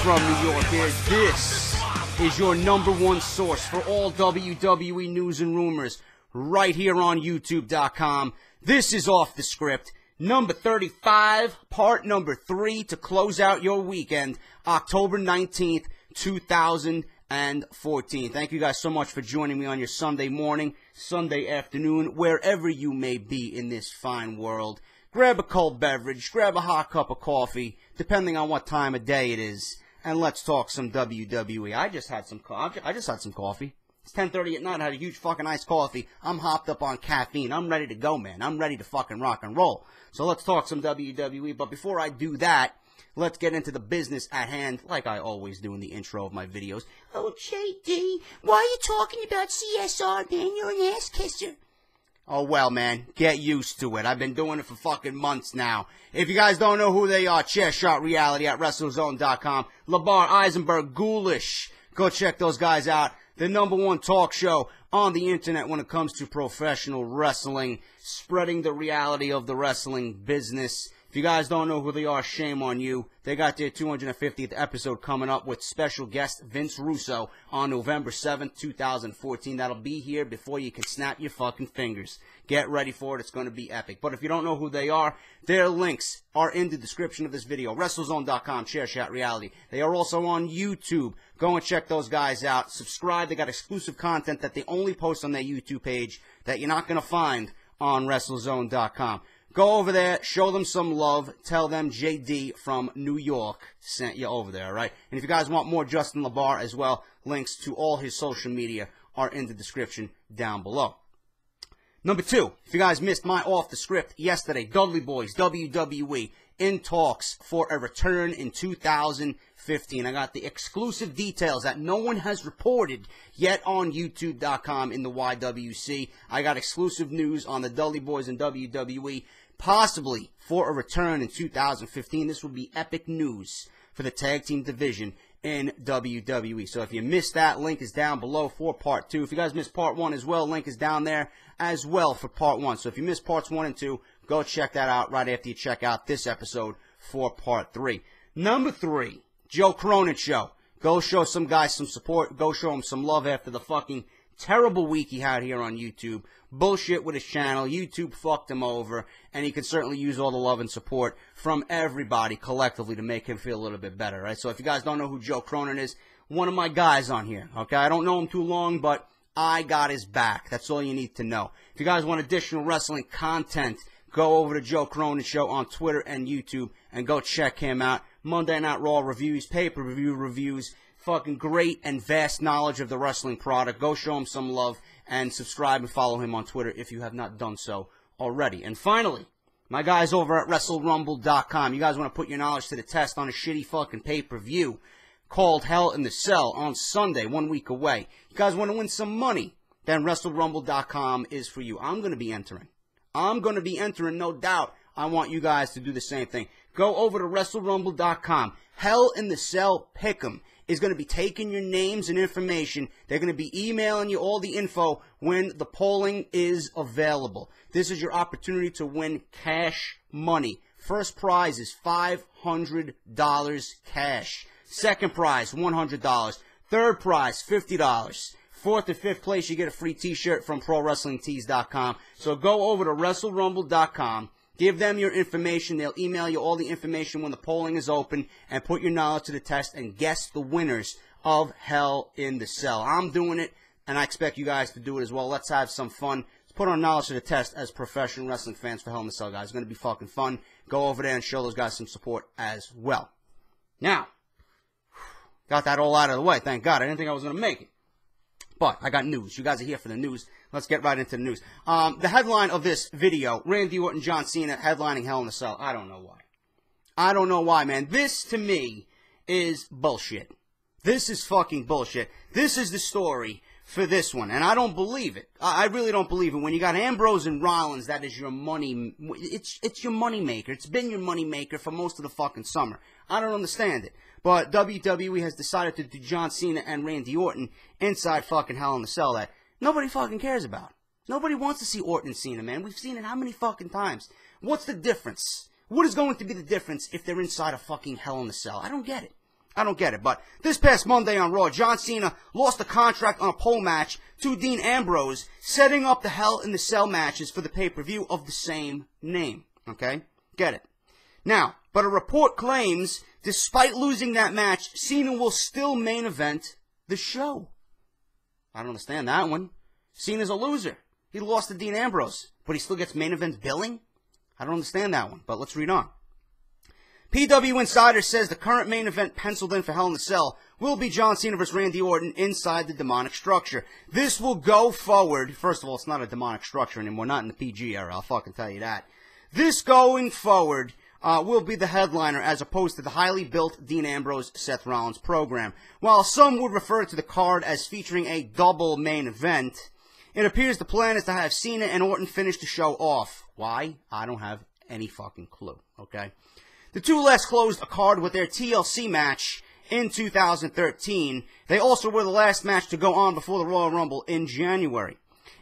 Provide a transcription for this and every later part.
from New York here. This is your #1 source for all WWE news and rumors right here on YouTube.com. This is Off The Script, number 35, part number 3 to close out your weekend, October 19th, 2014. Thank you guys so much for joining me on your Sunday morning, Sunday afternoon, wherever you may be in this fine world. Grab a cold beverage, grab a hot cup of coffee, depending on what time of day it is, and let's talk some WWE. I just had some coffee. It's 10:30 at night. I had a huge fucking iced coffee. I'm hopped up on caffeine. I'm ready to go, man. I'm ready to fucking rock and roll. So let's talk some WWE. But before I do that, let's get into the business at hand, like I always do in the intro of my videos. Oh, JD, why are you talking about CSR, man? You're an ass kisser. Oh, well, man, get used to it. I've been doing it for fucking months now. If you guys don't know who they are, Chair Shot Reality at WrestleZone.com. LeBar, Eisenberg, Ghoulish. Go check those guys out. The #1 talk show on the internet when it comes to professional wrestling, spreading the reality of the wrestling business. If you guys don't know who they are, shame on you. They got their 250th episode coming up with special guest Vince Russo on November 7th, 2014. That'll be here before you can snap your fucking fingers. Get ready for it. It's going to be epic. But if you don't know who they are, their links are in the description of this video. WrestleZone.com, Chair Shot Reality. They are also on YouTube. Go and check those guys out. Subscribe. They got exclusive content that they only post on their YouTube page that you're not going to find on WrestleZone.com. Go over there, show them some love, tell them JD from New York sent you over there, all right? And if you guys want more Justin LeBar as well, links to all his social media are in the description down below. Number 2, if you guys missed my Off The Script yesterday, Dudley Boys, WWE, in talks for a return in 2015. I got the exclusive details that no one has reported yet on YouTube.com in the YWC. I got exclusive news on the Dudley Boys and WWE, possibly for a return in 2015. This would be epic news for the tag team division in WWE. So if you missed that, link is down below for part 2. If you guys missed part 1 as well, link is down there as well for part 1. So if you missed parts 1 and 2, go check that out right after you check out this episode for part 3. Number 3, Joe Cronin Show. Go show some guys some support. Go show him some love after the fucking terrible week he had here on YouTube. Bullshit with his channel. YouTube fucked him over. And he could certainly use all the love and support from everybody collectively to make him feel a little bit better, right? So if you guys don't know who Joe Cronin is, one of my guys on here, okay? I don't know him too long, but I got his back. That's all you need to know. If you guys want additional wrestling content, go over to Joe Cronin Show on Twitter and YouTube and go check him out. Monday Night Raw reviews, pay-per-view reviews, fucking great and vast knowledge of the wrestling product. Go show him some love and subscribe and follow him on Twitter if you have not done so already. And finally, my guys over at WrestleRumble.com. You guys want to put your knowledge to the test on a shitty fucking pay-per-view called Hell in the Cell on Sunday, 1 week away. You guys want to win some money, then WrestleRumble.com is for you. I'm going to be entering, no doubt. I want you guys to do the same thing. Go over to WrestleRumble.com. Hell in the Cell Pick'em is going to be taking your names and information. They're going to be emailing you all the info when the polling is available. This is your opportunity to win cash money. First prize is $500 cash. Second prize, $100. Third prize, $50. Fourth and fifth place, you get a free t-shirt from ProWrestlingTees.com. So go over to WrestleRumble.com. Give them your information. They'll email you all the information when the polling is open and put your knowledge to the test and guess the winners of Hell in the Cell. I'm doing it, and I expect you guys to do it as well. Let's have some fun. Let's put our knowledge to the test as professional wrestling fans for Hell in the Cell, guys. It's going to be fucking fun. Go over there and show those guys some support as well. Now, got that all out of the way. Thank God. I didn't think I was going to make it. But I got news. You guys are here for the news. Let's get right into the news. The headline of this video, Randy Orton, John Cena headlining Hell in a Cell. I don't know why. I don't know why, man. This, to me, is bullshit. This is fucking bullshit. This is the story for this one, and I don't believe it. I really don't believe it. When you got Ambrose and Rollins, that is your money. It's your money maker. It's been your money maker for most of the fucking summer. I don't understand it. But WWE has decided to do John Cena and Randy Orton inside fucking Hell in the Cell that nobody fucking cares about. Nobody wants to see Orton and Cena, man. We've seen it how many fucking times? What's the difference? What is going to be the difference if they're inside a fucking Hell in the Cell? I don't get it. I don't get it. But this past Monday on Raw, John Cena lost the contract on a pole match to Dean Ambrose, setting up the Hell in the Cell matches for the pay-per-view of the same name. Okay? Get it. Now, but a report claims, despite losing that match, Cena will still main event the show. I don't understand that one. Cena's a loser. He lost to Dean Ambrose, but he still gets main event billing? I don't understand that one, but let's read on. PW Insider says the current main event penciled in for Hell in the Cell will be John Cena vs. Randy Orton inside the demonic structure. This will go forward. First of all, it's not a demonic structure anymore, not in the PG era, I'll fucking tell you that. This going forward will be the headliner as opposed to the highly built Dean Ambrose-Seth Rollins program. While some would refer to the card as featuring a double main event, it appears the plan is to have Cena and Orton finish the show off. Why? I don't have any fucking clue, okay? The two last closed a card with their TLC match in 2013. They also were the last match to go on before the Royal Rumble in January.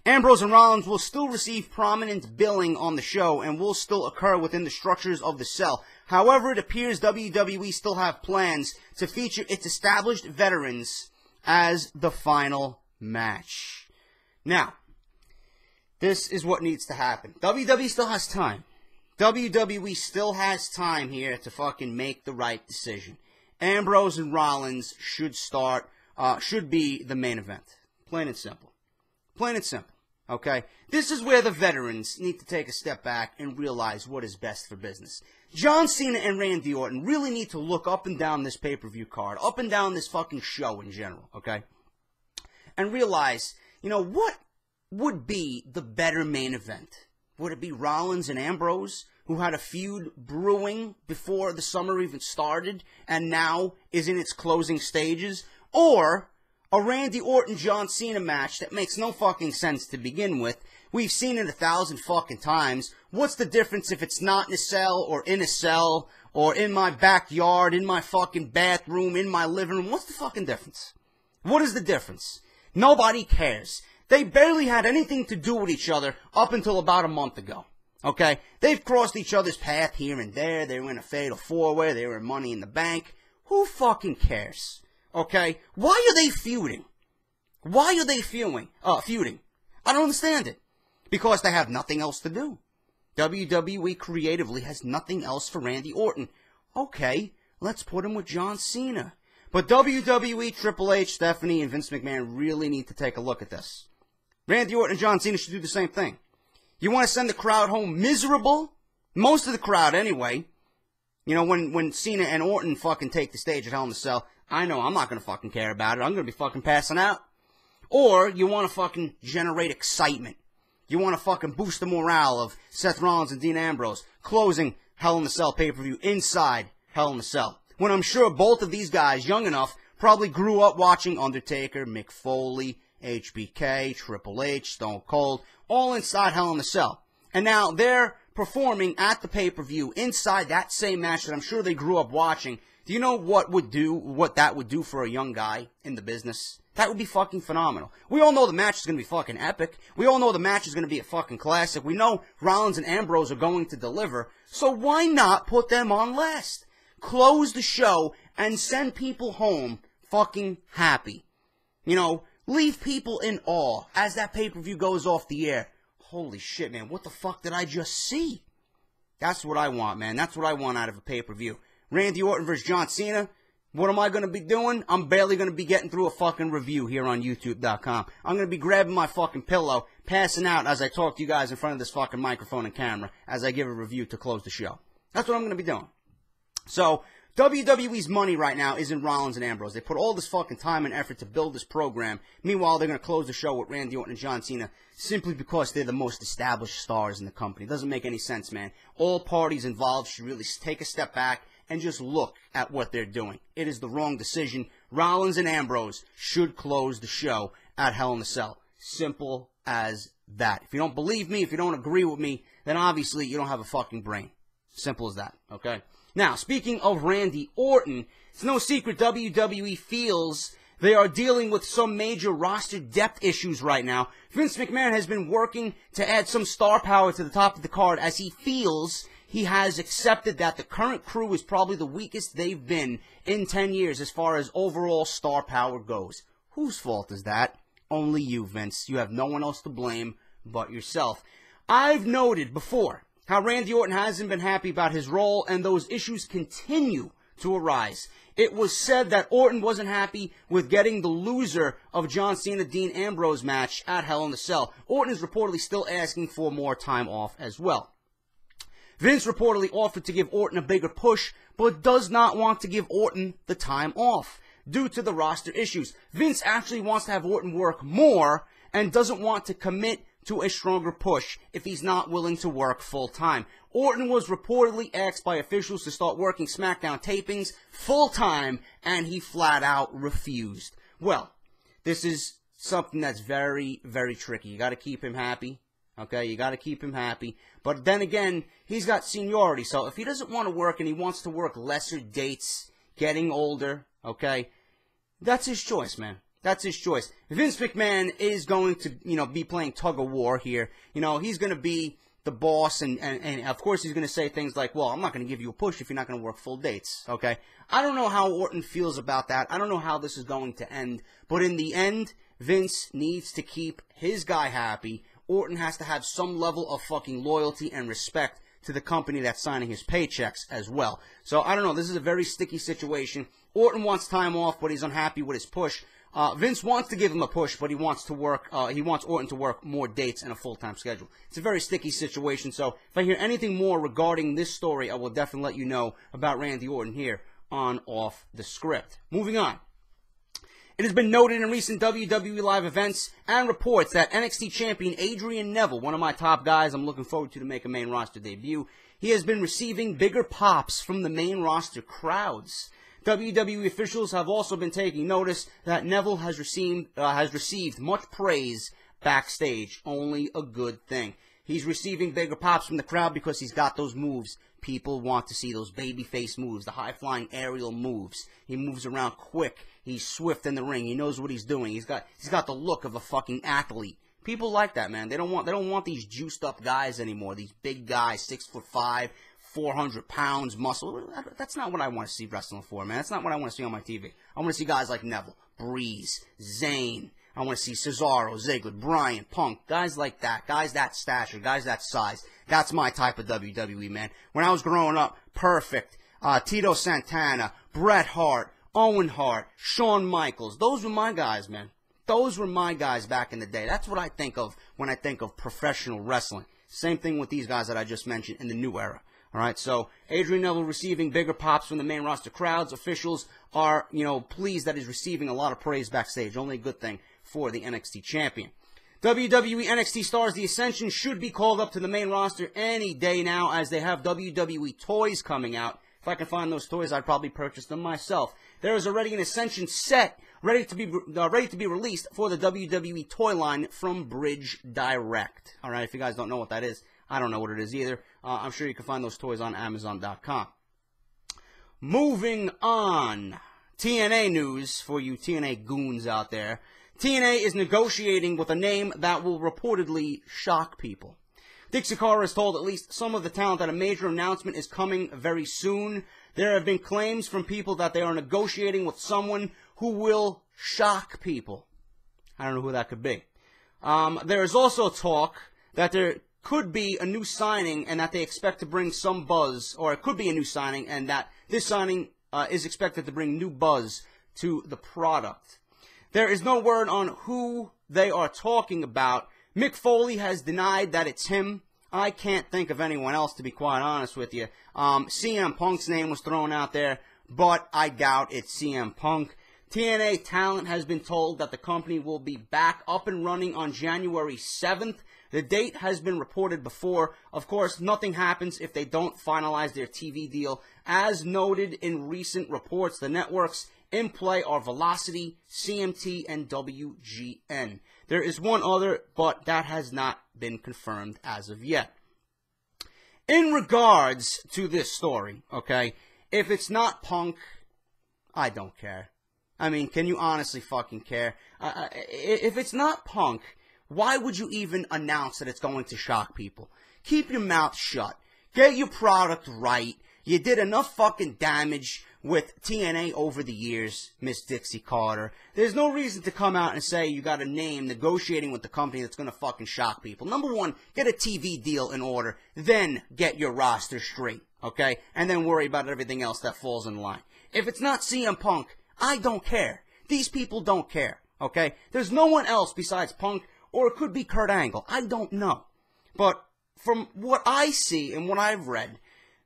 Ambrose and Rollins will still receive prominent billing on the show and will still occur within the structures of the cell. However, it appears WWE still have plans to feature its established veterans as the final match. Now, this is what needs to happen. WWE still has time. WWE still has time here to fucking make the right decision. Ambrose and Rollins should be the main event. Plain and simple. Plain and simple. Okay? This is where the veterans need to take a step back and realize what is best for business. John Cena and Randy Orton really need to look up and down this pay-per-view card, up and down this fucking show in general, okay? And realize, you know, what would be the better main event? Would it be Rollins and Ambrose, who had a feud brewing before the summer even started and now is in its closing stages? Or a Randy Orton-John Cena match that makes no fucking sense to begin with? We've seen it 1,000 fucking times. What's the difference if it's not in a cell or in a cell or in my backyard, in my fucking bathroom, in my living room? What's the fucking difference? What is the difference? Nobody cares. They barely had anything to do with each other up until about a month ago. Okay? They've crossed each other's path here and there. They were in a fatal four-way. They were in Money in the Bank. Who fucking cares? Okay? Why are they feuding? Why are they feuding? I don't understand it. Because they have nothing else to do. WWE creatively has nothing else for Randy Orton. Okay, let's put him with John Cena. But WWE, Triple H, Stephanie, and Vince McMahon really need to take a look at this. Randy Orton and John Cena should do the same thing. You want to send the crowd home miserable? Most of the crowd, anyway. You know, when Cena and Orton fucking take the stage at Hell in a Cell, I know I'm not going to fucking care about it. I'm going to be fucking passing out. Or you want to fucking generate excitement. You want to fucking boost the morale of Seth Rollins and Dean Ambrose closing Hell in a Cell pay-per-view inside Hell in a Cell. When I'm sure both of these guys, young enough, probably grew up watching Undertaker, Mick Foley, HBK, Triple H, Stone Cold, all inside Hell in a Cell. And now they're performing at the pay-per-view inside that same match that I'm sure they grew up watching. Do you know what that would do for a young guy in the business? That would be fucking phenomenal. We all know the match is going to be fucking epic. We all know the match is going to be a fucking classic. We know Rollins and Ambrose are going to deliver. So why not put them on last? Close the show and send people home fucking happy. You know, leave people in awe as that pay-per-view goes off the air. Holy shit, man, what the fuck did I just see? That's what I want, man. That's what I want out of a pay-per-view. Randy Orton versus John Cena. What am I going to be doing? I'm barely going to be getting through a fucking review here on YouTube.com. I'm going to be grabbing my fucking pillow, passing out as I talk to you guys in front of this fucking microphone and camera as I give a review to close the show. That's what I'm going to be doing. So, WWE's money right now is in Rollins and Ambrose. They put all this fucking time and effort to build this program. Meanwhile, they're going to close the show with Randy Orton and John Cena simply because they're the most established stars in the company. It doesn't make any sense, man. All parties involved should really take a step back and just look at what they're doing. It is the wrong decision. Rollins and Ambrose should close the show at Hell in a Cell. Simple as that. If you don't believe me, if you don't agree with me, then obviously you don't have a fucking brain. Simple as that, okay? Now, speaking of Randy Orton, it's no secret WWE feels they are dealing with some major roster depth issues right now. Vince McMahon has been working to add some star power to the top of the card as he feels he has accepted that the current crew is probably the weakest they've been in 10 years as far as overall star power goes. Whose fault is that? Only you, Vince. You have no one else to blame but yourself. I've noted before how Randy Orton hasn't been happy about his role, and those issues continue to arise. It was said that Orton wasn't happy with getting the loser of John Cena Dean Ambrose match at Hell in a Cell. Orton is reportedly still asking for more time off as well. Vince reportedly offered to give Orton a bigger push, but does not want to give Orton the time off due to the roster issues. Vince actually wants to have Orton work more and doesn't want to commit to a stronger push if he's not willing to work full-time. Orton was reportedly asked by officials to start working SmackDown tapings full-time, and he flat-out refused. Well, this is something that's very, very tricky. You got to keep him happy, okay? You got to keep him happy. But then again, he's got seniority, so if he doesn't want to work and he wants to work lesser dates, getting older, okay, that's his choice, man. That's his choice. Vince McMahon is going to, be playing tug-of-war here. He's going to be the boss, and of course he's going to say things like, well, I'm not going to give you a push if you're not going to work full dates, okay? I don't know how Orton feels about that. I don't know how this is going to end. But in the end, Vince needs to keep his guy happy. Orton has to have some level of fucking loyalty and respect to the company that's signing his paychecks as well. So, I don't know. This is a very sticky situation. Orton wants time off, but he's unhappy with his push. Vince wants to give him a push, but he wants Orton to work more dates and a full-time schedule. It's a very sticky situation, so if I hear anything more regarding this story, I will definitely let you know about Randy Orton here on Off the Script. Moving on. It has been noted in recent WWE Live events and reports that NXT champion Adrian Neville, one of my top guys I'm looking forward to make a main roster debut, he has been receiving bigger pops from the main roster crowds. WWE officials have also been taking notice that Neville has received much praise backstage. Only a good thing. He's receiving bigger pops from the crowd because he's got those moves. People want to see those babyface moves, the high-flying aerial moves. He moves around quick. He's swift in the ring. He knows what he's doing. He's got the look of a fucking athlete. People like that, man. They don't want these juiced-up guys anymore. These big guys, 6'5", 400 pounds, muscle. That's not what I want to see wrestling for, man. That's not what I want to see on my TV. I want to see guys like Neville, Breeze, Zayn. I want to see Cesaro, Ziggler, Bryan, Punk, guys like that, guys that stature, guys that size. That's my type of WWE, man. When I was growing up, Perfect, Tito Santana, Bret Hart, Owen Hart, Shawn Michaels. Those were my guys, man. Those were my guys back in the day. That's what I think of when I think of professional wrestling. Same thing with these guys that I just mentioned in the new era. All right, so Adrian Neville receiving bigger pops from the main roster crowds. Officials are, pleased that he's receiving a lot of praise backstage. Only a good thing for the NXT champion. WWE NXT stars The Ascension should be called up to the main roster any day now, as they have WWE toys coming out. If I can find those toys, I'd probably purchase them myself. There is already an Ascension set ready to be released for the WWE toy line from Bridge Direct. All right, if you guys don't know what that is, I don't know what it is either. I'm sure you can find those toys on Amazon.com. Moving on. TNA news for you TNA goons out there. TNA is negotiating with a name that will reportedly shock people. Dixie Carter has told at least some of the talent that a major announcement is coming very soon. There have been claims from people that they are negotiating with someone who will shock people. I don't know who that could be. There is also talk that there could be a new signing and that they expect to bring some buzz, or it could be a new signing and that this signing is expected to bring new buzz to the product. There is no word on who they are talking about. Mick Foley has denied that it's him. I can't think of anyone else, to be quite honest with you. CM Punk's name was thrown out there, but I doubt it's CM Punk. TNA talent has been told that the company will be back up and running on January 7th. The date has been reported before. Of course, nothing happens if they don't finalize their TV deal. As noted in recent reports, the networks in play are Velocity, CMT, and WGN. There is one other, but that has not been confirmed as of yet. In regards to this story, okay, if it's not Punk, I don't care. I mean, can you honestly fucking care? If it's not Punk, why would you even announce that it's going to shock people? Keep your mouth shut. Get your product right. You did enough fucking damage with TNA over the years, Miss Dixie Carter. There's no reason to come out and say you got a name negotiating with the company that's going to fucking shock people. Number one, get a TV deal in order, then get your roster straight, okay? And then worry about everything else that falls in line. If it's not CM Punk, I don't care. These people don't care, okay? There's no one else besides Punk, or it could be Kurt Angle. I don't know. But from what I see and what I've read,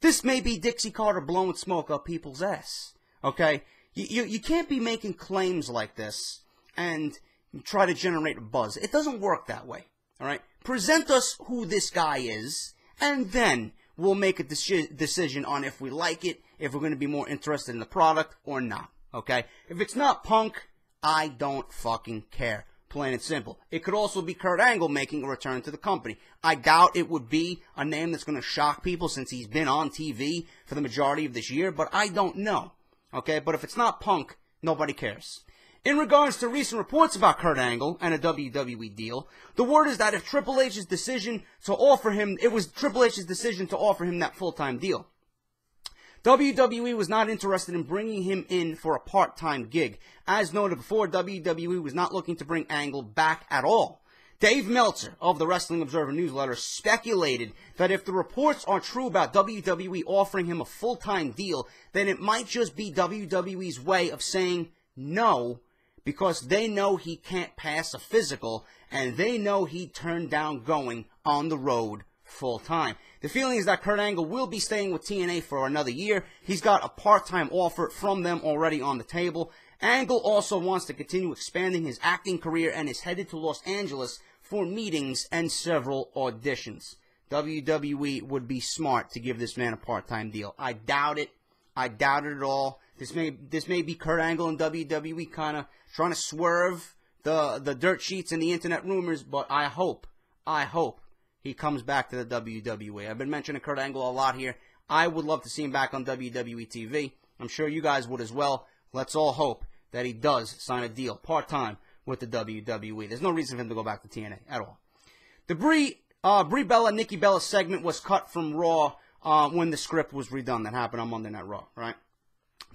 this may be Dixie Carter blowing smoke up people's ass, okay? You can't be making claims like this and try to generate a buzz. It doesn't work that way, all right? Present us who this guy is, and then we'll make a decision on if we like it, if we're going to be more interested in the product or not, okay? If it's not Punk, I don't fucking care. Plain and simple. It could also be Kurt Angle making a return to the company. I doubt it would be a name that's going to shock people since he's been on TV for the majority of this year, but I don't know. Okay, but if it's not Punk, nobody cares. In regards to recent reports about Kurt Angle and a WWE deal, the word is that if Triple H's decision to offer him, it was Triple H's decision to offer him that full-time deal. WWE was not interested in bringing him in for a part-time gig. As noted before, WWE was not looking to bring Angle back at all. Dave Meltzer of the Wrestling Observer newsletter speculated that if the reports are true about WWE offering him a full-time deal, then it might just be WWE's way of saying no, because they know he can't pass a physical, and they know he turned down going on the road full-time. The feeling is that Kurt Angle will be staying with TNA for another year. He's got a part-time offer from them already on the table. Angle also wants to continue expanding his acting career and is headed to Los Angeles for meetings and several auditions. WWE would be smart to give this man a part-time deal. I doubt it. I doubt it at all. This may be Kurt Angle and WWE kind of trying to swerve the dirt sheets and the internet rumors, but I hope he comes back to the WWE. I've been mentioning Kurt Angle a lot here. I would love to see him back on WWE TV. I'm sure you guys would as well. Let's all hope that he does sign a deal part-time with the WWE. There's no reason for him to go back to TNA at all. The Brie Bella, Nikki Bella segment was cut from Raw when the script was redone. That happened on Monday Night Raw, right?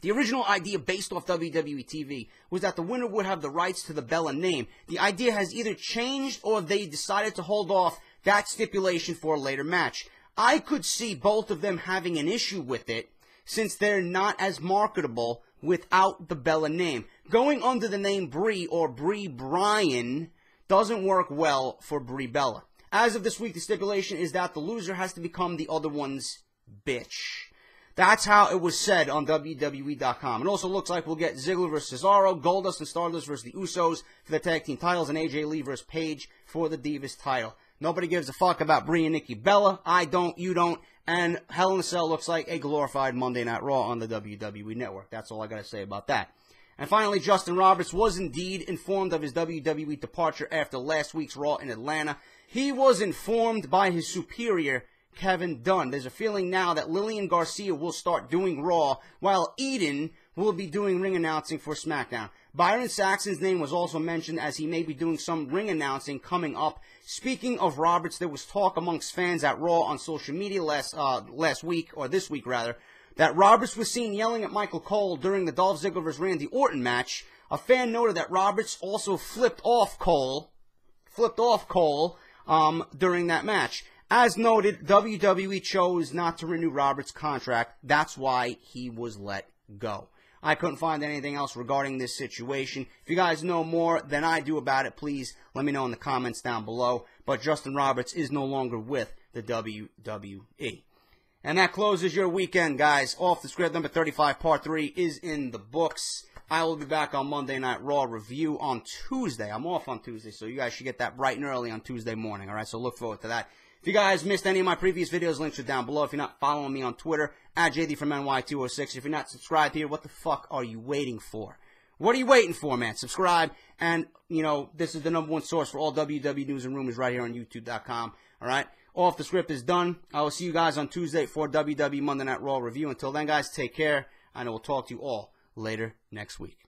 The original idea based off WWE TV was that the winner would have the rights to the Bella name. The idea has either changed or they decided to hold off that stipulation for a later match. I could see both of them having an issue with it since they're not as marketable without the Bella name. Going under the name Brie or Brie Bryan doesn't work well for Brie Bella. As of this week, the stipulation is that the loser has to become the other one's bitch. That's how it was said on WWE.com. It also looks like we'll get Ziggler versus Cesaro, Goldust and Stardust versus the Usos for the tag team titles, and AJ Lee versus Paige for the Divas title. Nobody gives a fuck about Brie and Nikki Bella. I don't, you don't. And Hell in a Cell looks like a glorified Monday Night Raw on the WWE Network. That's all I got to say about that. And finally, Justin Roberts was indeed informed of his WWE departure after last week's Raw in Atlanta. He was informed by his superior, Kevin Dunn. There's a feeling now that Lillian Garcia will start doing Raw, while Eden will be doing ring announcing for SmackDown. Byron Saxon's name was also mentioned as he may be doing some ring announcing coming up. Speaking of Roberts, there was talk amongst fans at Raw on social media last week, or this week rather, that Roberts was seen yelling at Michael Cole during the Dolph Ziggler vs. Randy Orton match. A fan noted that Roberts also flipped off Cole during that match. As noted, WWE chose not to renew Roberts' contract. That's why he was let go. I couldn't find anything else regarding this situation. If you guys know more than I do about it, please let me know in the comments down below. But Justin Roberts is no longer with the WWE. And that closes your weekend, guys. Off the Script number 35, part 3 is in the books. I will be back on Monday Night Raw review on Tuesday. I'm off on Tuesday, so you guys should get that bright and early on Tuesday morning, all right? So look forward to that. If you guys missed any of my previous videos, links are down below. If you're not following me on Twitter, @JD from NY206. If you're not subscribed here, what the fuck are you waiting for? What are you waiting for, man? Subscribe. And, you know, this is the #1 source for all WWE news and rumors right here on YouTube.com. All right? Off the Script is done. I will see you guys on Tuesday for WWE Monday Night Raw review. Until then, guys, take care. And I will talk to you all later next week.